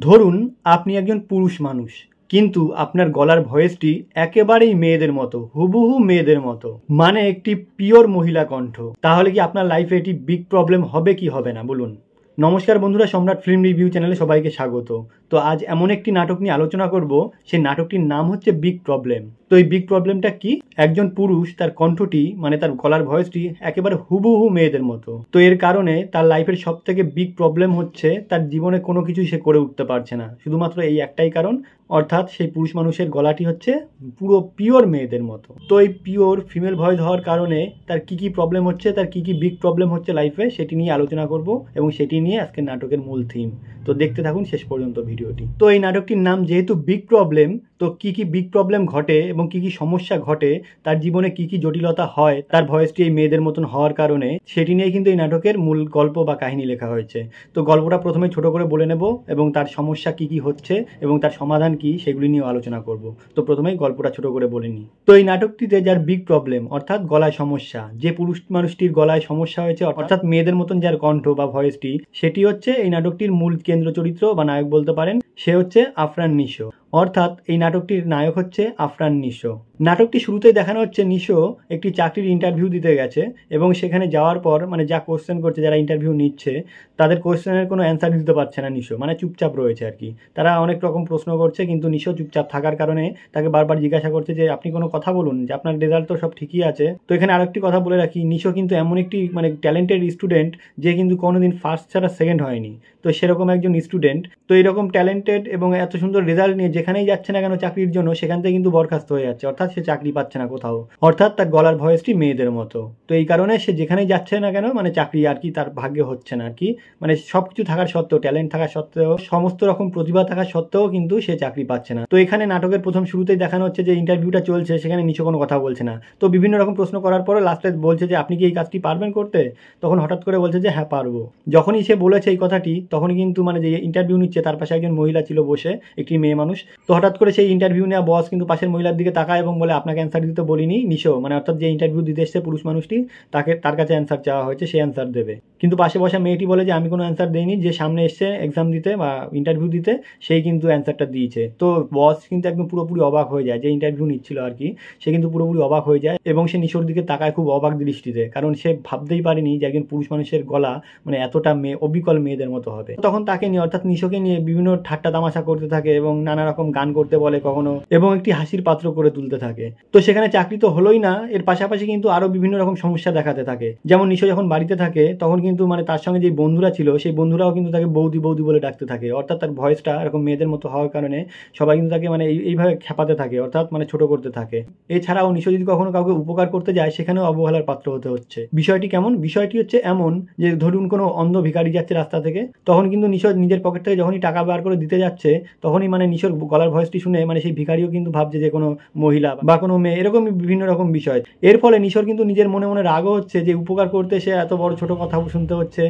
ধরুন আপনি একজন পুরুষ মানুষ, কিন্তু আপনার গলার ভয়েসটি একেবারেই মেয়েদের মতো, হুবহু মেয়েদের মতো, মানে একটি পিওর মহিলা কণ্ঠ। তাহলে কি আপনার লাইফে এটি বিগ প্রবলেম হবে কি হবে না বলুন? নমস্কার বন্ধুরা, সম্রাট ফিল্ম রিভিউ চ্যানেলে সবাইকে স্বাগত। তো আজ এমন একটি নাটক নিয়ে আলোচনা করব, সেই নাটকটির নাম হচ্ছে বিগ প্রবলেম। তো এই বিগ প্রবলেমটা কি? একজন পুরুষ তার কণ্ঠটি মানে তার গলার ভয়েসটি একেবারে হুবহু মেয়েদের মতো। তো এর কারণে তার লাইফের সব থেকে বিগ প্রবলেম হচ্ছে তার জীবনে কোনো কিছুই সে করে উঠতে পারছে না, শুধুমাত্র এই একটাই কারণ, অর্থাৎ সেই পুরুষ মানুষের গলাটি হচ্ছে পুরো পিওর মেয়েদের মতো। তো এই পিওর ফিমেল ভয়েস হওয়ার কারণে তার কি কি প্রবলেম হচ্ছে, তার কি কি বিগ প্রবলেম হচ্ছে লাইফে, সেটি নিয়ে আলোচনা করব এবং সেটি নিয়ে আজকের নাটকের মূল থিম। তো দেখতে থাকুন শেষ পর্যন্ত ভিডিওটি। তো এই নাটকটির নাম যেহেতু বিগ প্রবলেম, তো কি কি বিগ প্রবলেম ঘটে এবং কি কি সমস্যা ঘটে, তার জীবনে কি কি জটিলতা হয় তার ভয়েসটি এই মেয়েদের মতন হওয়ার কারণে, সেটি নিয়ে কিন্তু এই নাটকের মূল গল্প বা কাহিনী লেখা হয়েছে। তো গল্পটা প্রথমে ছোট করে বলে নেব এবং তার সমস্যা কি কি হচ্ছে এবং তার সমাধান কি সেগুলি নিয়েও আলোচনা করব। তো প্রথমেই গল্পটা ছোট করে বলে নিই। তো এই নাটকটিতে যার বিগ প্রবলেম অর্থাৎ গলায় সমস্যা, যে পুরুষ মানুষটির গলায় সমস্যা হয়েছে অর্থাৎ মেয়েদের মতন যার কণ্ঠ বা ভয়েসটি, সেটি হচ্ছে এই নাটকটির মূল কেন্দ্র চরিত্র বা নায়ক বলতে পারেন। সে হচ্ছে আফরান নিশো, অর্থাৎ এই নাটকটির নায়ক হচ্ছে আফরান নিশো। নাটকটি শুরুতেই দেখানো হচ্ছে নিশো একটি চাকরির ইন্টারভিউ দিতে গেছে এবং সেখানে যাওয়ার পর মানে যা কোশ্চেন করছে, যারা ইন্টারভিউ নিচ্ছে তাদের কোশ্চেনের কোনো অ্যান্সার দিতে পারছে না নিশো, মানে চুপচাপ রয়েছে আর কি। তারা অনেক রকম প্রশ্ন করছে কিন্তু নিশো চুপচাপ থাকার কারণে তাকে বারবার জিজ্ঞাসা করছে যে আপনি কোনো কথা বলুন, যে আপনার রেজাল্ট তো সব ঠিকই আছে। তো এখানে আরেকটি কথা বলে রাখি, নিশো কিন্তু এমন একটি মানে ট্যালেন্টেড স্টুডেন্ট যে কিন্তু কোনোদিন ফার্স্ট ছাড়া সেকেন্ড হয়নি। তো সেরকম একজন স্টুডেন্ট, তো এরকম ট্যালেন্টেড এবং এত সুন্দর রেজাল্ট নিয়ে যেখানেই যাচ্ছে না কেন চাকরির জন্য, সেখান থেকে কিন্তু বরখাস্ত হয়ে যাচ্ছে, অর্থাৎ সে চাকরি পাচ্ছে না কোথাও, অর্থাৎ তার গলার ভয়েসটি মেয়েদের মতো। তো এই কারণে সে যেখানেই যাচ্ছে না কেন মানে চাকরি আর কি তার ভাগ্যে হচ্ছে না আর কি, মানে সব কিছু থাকার সত্ত্বেও, ট্যালেন্ট থাকা সত্ত্বেও, সমস্ত রকম প্রতিভা থাকা সত্ত্বেও কিন্তু সে চাকরি পাচ্ছে না। তো এখানে নাটকের প্রথম শুরুতেই দেখানো হচ্ছে যে ইন্টারভিউটা চলছে, সেখানে নিচে কোনো কথা বলছে না। তো বিভিন্ন রকম প্রশ্ন করার পরে লাস্টে বলছে যে আপনি কি এই কাজটি পারবেন করতে? তখন হঠাৎ করে বলছে যে হ্যাঁ পারবো। যখনই সে বলেছে এই কথাটি, তখনই কিন্তু মানে যে ইন্টারভিউ নিচ্ছে তার পাশে একজন মহিলা ছিল বসে, একটি মেয়ে মানুষ। তো হঠাৎ করে সেই ইন্টারভিউ নেওয়া বস কিন্তু পাশের মহিলার দিকে তাকায় এবং বলে আপনাকে অ্যান্সার দিতে বলিনি নিশো, মানে অর্থাৎ যে ইন্টারভিউ দিতে এসছে পুরুষ মানুষটি, তার কাছে অ্যান্সার চাওয়া হয়েছে, সে অ্যান্সার দেবে। কিন্তু পাশে বসা মেয়েটি বলে যে আমি কোনো অ্যান্সার দেইনি, যে সামনে এসছে এক্সাম দিতে বা ইন্টারভিউ দিতে সেই কিন্তু অ্যান্সারটা দিয়েছে। তো বস কিন্তু একদম পুরোপুরি অবাক হয়ে যায়, যে ইন্টারভিউ নিচ্ছিল আর কি, সে কিন্তু পুরোপুরি অবাক হয়ে যায় এবং সে নিশোর দিকে তাকায় খুব অবাক দৃষ্টিতে, কারণ সে ভাবতেই পারেনি যে একজন পুরুষ মানুষের গলা মানে এতটা অবিকল মেয়েদের মতো হবে। তখন তাকে নিয়ে অর্থাৎ নিশোকে নিয়ে বিভিন্ন ঠাট্টা তামাশা করতে থাকে এবং নানা রকম গান করতে বলে কখনো, এবং একটি হাসির পাত্র করে তুলতে থাকে। তো সেখানে চাকরি তো হলোই না, এর পাশাপাশি কিন্তু আরো বিভিন্ন রকম সমস্যা দেখাতে থাকে। যেমন নিশো যখন বাড়িতে থাকে তখন কিন্তু মানে তার সঙ্গে যে বন্ধুরা ছিল সেই বন্ধুরাও কিন্তু তাকে বৌদি বৌদি বলে ডাকতে থাকে, অর্থাৎ তার ভয়েসটা এরকম মেয়েদের মতো হওয়ার কারণে সবাই কিন্তু তাকে মানে এইভাবে খেপাতে থাকে, অর্থাৎ মানে ছোট করতে থাকে। এছাড়াও নিশো যদি কখনো কাউকে উপকার করতে যায় সেখানেও অবহেলার পাত্র হতে হচ্ছে। বিষয়টি কেমন? বিষয়টি হচ্ছে এমন যে ধরুন কোনো অন্ধ ভিখারি যাচ্ছে রাস্তা থেকে, তখন কিন্তু নিশো নিজের পকেট থেকে যখনই টাকা বার করে দিতে যাচ্ছে, তখনই মানে নিশোর গলার ভয়েসটি শুনে মানে সেই ভিখারিও কিন্তু ভাবছে যে কোনো মহিলা বা কোনো মেয়ে, এরকমই বিভিন্ন রকম বিষয়। এর ফলে নিশোর কিন্তু নিজের মনে মনে রাগও হচ্ছে যে উপকার করতে সে এত বড় ছোট কথা শুনতে হচ্ছে।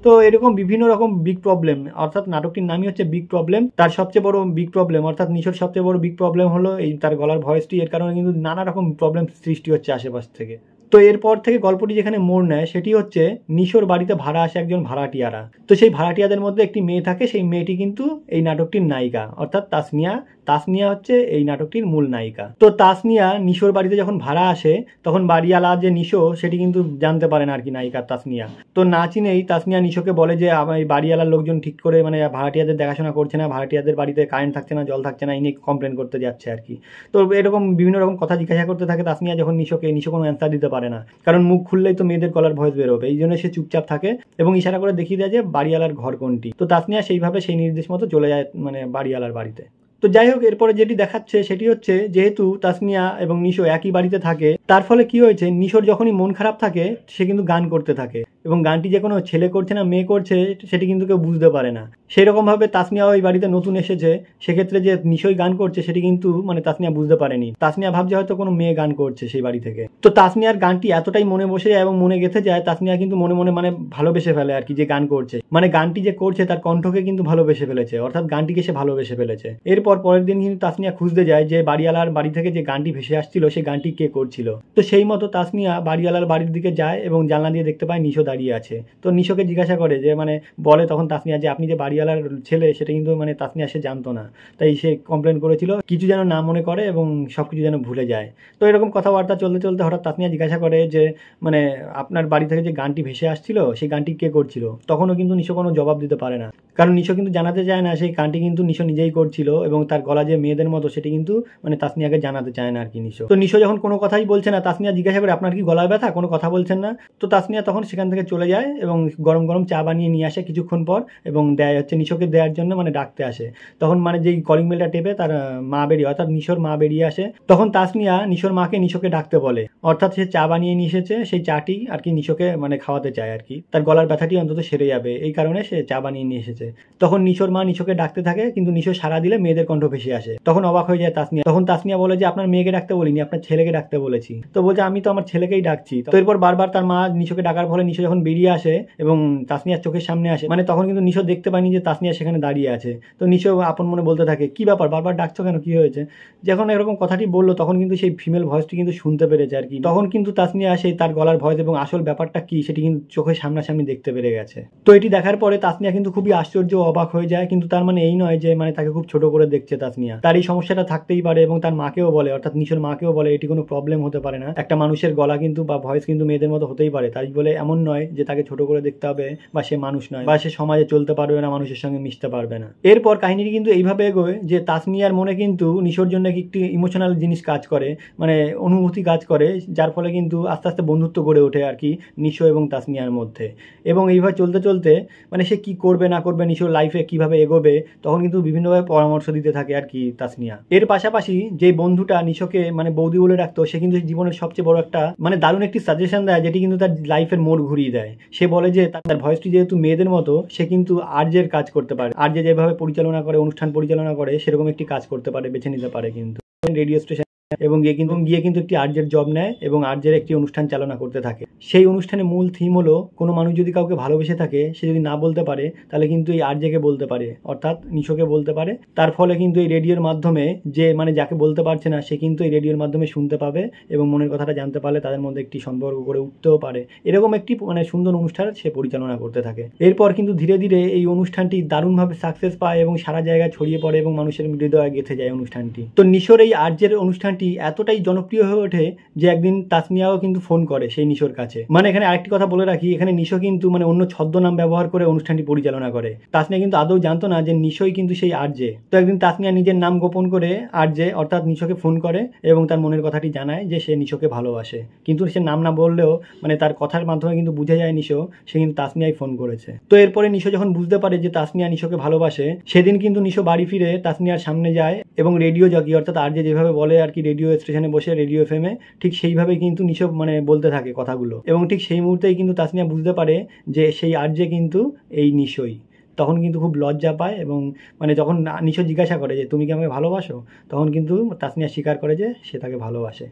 তো এরকম বিভিন্ন রকম বিগ প্রবলেম, অর্থাৎ নাটকটির নামই হচ্ছে বিগ প্রবলেম। তার সবচেয়ে বড় বিগ প্রবলেম অর্থাৎ নিশোর সবচেয়ে বড় বিগ প্রবলেম হলো এই তার গলার ভয়েসটি। এর কারণে কিন্তু নানা রকম প্রবলেম সৃষ্টি হচ্ছে আশেপাশ থেকে। তো এরপর থেকে গল্পটি যেখানে মোড় নেয় সেটি হচ্ছে নিশোর বাড়িতে ভাড়া আসে একজন ভাড়াটিয়ারা। তো সেই ভাড়াটিয়াদের মধ্যে একটি মেয়ে থাকে, সেই মেয়েটি কিন্তু এই নাটকটির নায়িকা, অর্থাৎ তাসনিয়া। তাসনিয়া হচ্ছে এই নাটকটির মূল নায়িকা। তো তাসনিয়া নিশোর বাড়িতে যখন ভাড়া আসে তখন বাড়িওয়ালা যে নিশো সেটি কিন্তু জানতে পারে না আর কি নায়িকা তাসনিয়া। তো না চিনেই তাসনিয়া নিশোকে বলে যে আমার এই বাড়িওয়ালার লোকজন ঠিক করে মানে ভাড়াটিয়াদের দেখাশোনা করছে না, ভাড়াটিয়াদের বাড়িতে কারেন্ট থাকছে না, জল থাকছে না, এই নিয়ে কমপ্লেন করতে যাচ্ছে আর কি। তো এরকম বিভিন্ন রকম কথা জিজ্ঞাসা করতে থাকে তাসনিয়া যখন নিশোকে, নিশো কোনো অ্যান্সার দিতে পারে না, কারণ মুখ খুললেই তো মেয়েদের গলার ভয়েস বেরোবে, এই জন্য সে চুপচাপ থাকে এবং ইশারা করে দেখিয়ে দেয় যে বাড়িওয়ালার ঘর কোনটি। তো তাসনিয়া সেইভাবে সেই নির্দেশ মতো চলে যায় মানে বাড়িওয়ালার বাড়িতে। তো যাই হোক, এরপরে যেটি দেখাচ্ছে সেটি হচ্ছে যেহেতু তাসনিয়া এবং নিশো একই বাড়িতে থাকে, তার ফলে কি হয়েছে নিশোর যখনই মন খারাপ থাকে সে কিন্তু গান করতে থাকে, এবং গানটি যে কোনো ছেলে করছে না মেয়ে করছে সেটি কিন্তু কেউ বুঝতে পারে না। সেই রকমভাবে তাসনিয়া ওই বাড়িতে নতুন এসেছে, সেক্ষেত্রে যে নিশোই গান করছে সেটি কিন্তু মানে তাসনিয়া বুঝতে পারেনি। তাসনিয়া ভাবছে হয়তো কোনো মেয়ে গান করছে সেই বাড়ি থেকে। তো তাসনিয়ার গানটি এতটাই মনে বসে যায় এবং মনে গেঁথে যায়, তাসনিয়া কিন্তু মনে মনে মানে ভালোবেসে ফেলে আর কি, যে গান করছে মানে গানটি যে করছে তার কণ্ঠকে কিন্তু ভালোবেসে ফেলেছে, অর্থাৎ গানটিকে সে ভালোবেসে ফেলেছে। এরপর পরের দিন কিন্তু তাসনিয়া খুঁজতে যায় যে বাড়িওয়ালার বাড়ি থেকে যে গানটি ভেসে আসছিল সেই গানটি কে করছিল। তো সেই মতো তাসনিয়া বাড়িওয়ালার বাড়ির দিকে যায় এবং জানলা দিয়ে দেখতে পায় নিশো দাঁড়িয়ে দাঁড়িয়ে আছে। তো নিশোকে জিজ্ঞাসা করে যে মানে বলে তখন তাসনিয়া যে আপনি যে বাড়িওয়ালার ছেলে সেটা কিন্তু মানে তাসনিয়া সে জানতো না, তাই সে কমপ্লেন করেছিল, কিছু যেন না মনে করে এবং সব কিছু যেন ভুলে যায়। তো এরকম কথাবার্তা চলতে চলতে হঠাৎ তাসনিয়া জিজ্ঞাসা করে যে মানে আপনার বাড়ি থেকে যে গানটি ভেসে আসছিল সেই গানটি কে করছিল? তখনও কিন্তু নিশো কোনো জবাব দিতে পারে না, কারণ নিশো কিন্তু জানাতে চায় না সেই গানটি কিন্তু নিশো নিজেই করছিল এবং তার গলা যে মেয়েদের মতো সেটি কিন্তু মানে তাসনিয়াকে জানাতে চায় না আর কি নিশো। তো নিশো যখন কোনো কথাই বলছে না, তাসনিয়া জিজ্ঞাসা করে আপনার কি গলায় ব্যথা, কোনো কথা বলছেন না? তো তাসনিয়া তখন সেখান থেকে চলে যায় এবং গরম গরম চা বানিয়ে নিয়ে আসে কিছুক্ষণ পর এবং দেয় হচ্ছে নিশোকে দেওয়ার জন্য, মানে ডাকতে আসে। তখন মানে যেই কলিং বেলটা টেপে তার মা বেরিয়ে অর্থাৎ নিশোর মা বেরিয়ে আসে। তখন তাসনিয়া নিশোর মাকে নিশোকে ডাকতে বলে, অর্থাৎ সে চা বানিয়ে নিয়ে এসেছে, সেই চাটি আর কি নিশোকে মানে খাওয়াতে চায় আর কি, তার গলার ব্যথাটি অন্তত সেরে যাবে এই কারণে সে চা বানিয়ে নিয়ে এসেছে। তখন নিশোর মা নিশোকে ডাকতে থাকে কিন্তু নিশো সাড়া দিলে মেয়েদের কণ্ঠ ভেসে আসে। তখন অবাক হয়ে যায় তাসনিয়া। তখন তাসনিয়া বলে যে আপনার মেয়েকে ডাকতে বলিনি, আপনার ছেলেকে ডাকতে বলেছি। তো বলছে আমি তো আমার ছেলেকেই ডাকছি। তো এরপর বারবার তার মা নিশোকে ডাকার ফলে নিশো যখন বেরিয়ে আসে এবং তাসনিয়ার চোখের সামনে আসে, মানে তখন কিন্তু নিশো দেখতে পায়নি যে তাসনিয়া সেখানে দাঁড়িয়ে আছে। তো নিশো আপন মনে বলতে থাকে কি ব্যাপার, বারবার ডাকছো কেন, কি হয়েছে? যখন এরকম কথাটি বললো তখন কিন্তু সেই ফিমেল ভয়েসটি কিন্তু শুনতে পেরেছে আর কি। তখন কিন্তু তাসনিয়া সেই তার গলার ভয়েস এবং আসল ব্যাপারটা কি সেটি কিন্তু চোখের সামনাসামনি দেখতে পেরে গেছে। তো এটি দেখার পরে তাসনিয়া কিন্তু খুবই আশ্চর্য অবাক হয়ে যায়, কিন্তু তার মানে এই নয় যে মানে তাকে খুব ছোট করে দেখছে তাসনিয়া। তার এই সমস্যাটা থাকতেই পারে এবং তার মাকেও বলে, অর্থাৎ নিশোর মাকেও বলে এটি কোনো প্রবলেম হতে পারে না, একটা মানুষের গলা কিন্তু বা ভয়েস কিন্তু মেয়েদের মতো হতেই পারে, তাই বলে এমন নয় যে তাকে ছোট করে দেখতে হবে বা সে মানুষ নয় বা সে সমাজে চলতে পারবে না, মানুষের সঙ্গে মিশতে পারবে না। এরপর কাহিনীটি কিন্তু এইভাবে এগোয় যে তাসনিয়ার মনে কিন্তু নিশোর জন্য একটি ইমোশনাল জিনিস কাজ করে, মানে অনুভূতি কাজ করে, যার ফলে কিন্তু আস্তে আস্তে বন্ধুত্ব গড়ে ওঠে আর কি নিশো এবং তাসনিয়ার মধ্যে। এবং এইভাবে চলতে চলতে মানে সে কি করবে না করবে, নিশোর লাইফে কিভাবে এগোবে, তখন কিন্তু বিভিন্নভাবে পরামর্শ দিতে থাকে আর কি তাসনিয়া। এর পাশাপাশি যে বন্ধুটা নিশোকে মানে বৌদি বলে রাখতো সে কিন্তু জীবনের সবচেয়ে বড় একটা মানে দারুণ একটি সাজেশন দেয়, যেটি কিন্তু তার লাইফের মোড় ঘুরিয়ে দেয়। সে বলে যে তার ভয়েসটি যেহেতু মেয়েদের মতো, সে কিন্তু আরজের কাজ করতে পারে, আরজে যেভাবে পরিচালনা করে, অনুষ্ঠান পরিচালনা করে, সেরকম একটি কাজ করতে পারে, বেছে নিতে পারে কিন্তু রেডিও স্টেশন এবং গিয়ে কিন্তু একটি আরজের জব নেয় এবং আরজের একটি অনুষ্ঠান চালনা করতে থাকে। সেই অনুষ্ঠানে মূল থিম হলো কোনো মানুষ যদি কাউকে ভালোবেসে থাকে, সে যদি না বলতে পারে তাহলে কিন্তু এই আরজেকে বলতে পারে, অর্থাৎ নিশোকে বলতে পারে। তার ফলে কিন্তু এই রেডিওর মাধ্যমে যে মানে যাকে বলতে পারছে না সে কিন্তু এই রেডিওর মাধ্যমে শুনতে পাবে এবং মনের কথাটা জানতে পারলে তাদের মধ্যে একটি সম্পর্ক গড়ে উঠতেও পারে। এরকম একটি মানে সুন্দর অনুষ্ঠান সে পরিচালনা করতে থাকে। এরপর কিন্তু ধীরে ধীরে এই অনুষ্ঠানটি দারুণভাবে সাকসেস পায় এবং সারা জায়গায় ছড়িয়ে পড়ে এবং মানুষের হৃদয়ে গেঁথে যায় অনুষ্ঠানটি। তো নিশোর এই আরজের অনুষ্ঠানটি এতটাই জনপ্রিয় হয়ে ওঠে যে একদিন তাসনিয়াও কিন্তু ফোন করে সেই নিশোর কাছে। মানে এখানে আরেকটি কথা বলে রাখি, এখানে নিশো কিন্তু মানে অন্য ছদ্মনাম ব্যবহার করে অনুষ্ঠানটি পরিচালনা করে। তাসনিয়া কিন্তু আদৌ জানতো না যে নিশোই কিন্তু সেই আরজে। তো একদিন তাসনিয়া নিজের নাম গোপন করে আরজে অর্থাৎ নিশোকে ফোন করে এবং তার মনের কথাটি জানায় যে সে নিশোকে ভালোবাসে, কিন্তু সে নাম না বললেও মানে তার কথার মাধ্যমে কিন্তু বুঝে যায় নিশো সে কিন্তু তাসনিয়াই ফোন করেছে। তো এরপরে নিশো যখন বুঝতে পারে যে তাসনিয়া নিশোকে ভালোবাসে, সেদিন কিন্তু নিশো বাড়ি ফিরে তাসনিয়ার সামনে যায় এবং রেডিও জকি অর্থাৎ আরজে যেভাবে বলে আর কি রেডিও স্টেশনে বসে রেডিও এফএমে, ঠিক সেইভাবে কিন্তু নিশো মানে বলতে থাকে কথাগুলো এবং ঠিক সেই মুহূর্তেই কিন্তু তাসনিয়া বুঝতে পারে যে সেই আরজে কিন্তু এই নিশোই। তখন কিন্তু খুব লজ্জা পায় এবং মানে যখন নিশো জিজ্ঞাসা করে যে তুমি কি আমাকে ভালোবাসো, তখন কিন্তু তাসনিয়া স্বীকার করে যে সে তাকে ভালোবাসে।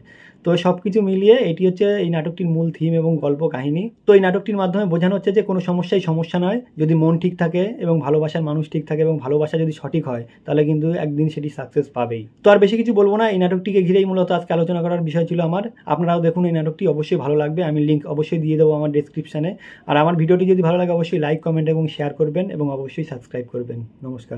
তো সব কিছু মিলিয়ে এটি হচ্ছে এই নাটকটির মূল থিম এবং গল্প কাহিনী। তো এই নাটকটির মাধ্যমে বোঝানো হচ্ছে যে কোনো সমস্যাই সমস্যা নয়, যদি মন ঠিক থাকে এবং ভালোবাসার মানুষ ঠিক থাকে এবং ভালোবাসা যদি সঠিক হয় তাহলে কিন্তু একদিন সেটি সাকসেস পাবেই। তো আর বেশি কিছু বলবো না, এই নাটকটিকে ঘিরেই মূলত আজকে আলোচনা করার বিষয় ছিল আমার। আপনারাও দেখুন এই নাটকটি, অবশ্যই ভালো লাগবে, আমি লিঙ্ক অবশ্যই দিয়ে দেবো আমার ডেসক্রিপশানে। আর আমার ভিডিওটি যদি ভালো লাগে অবশ্যই লাইক কমেন্ট এবং শেয়ার করবেন এবং অবশ্যই সাবস্ক্রাইব করবেন। নমস্কার।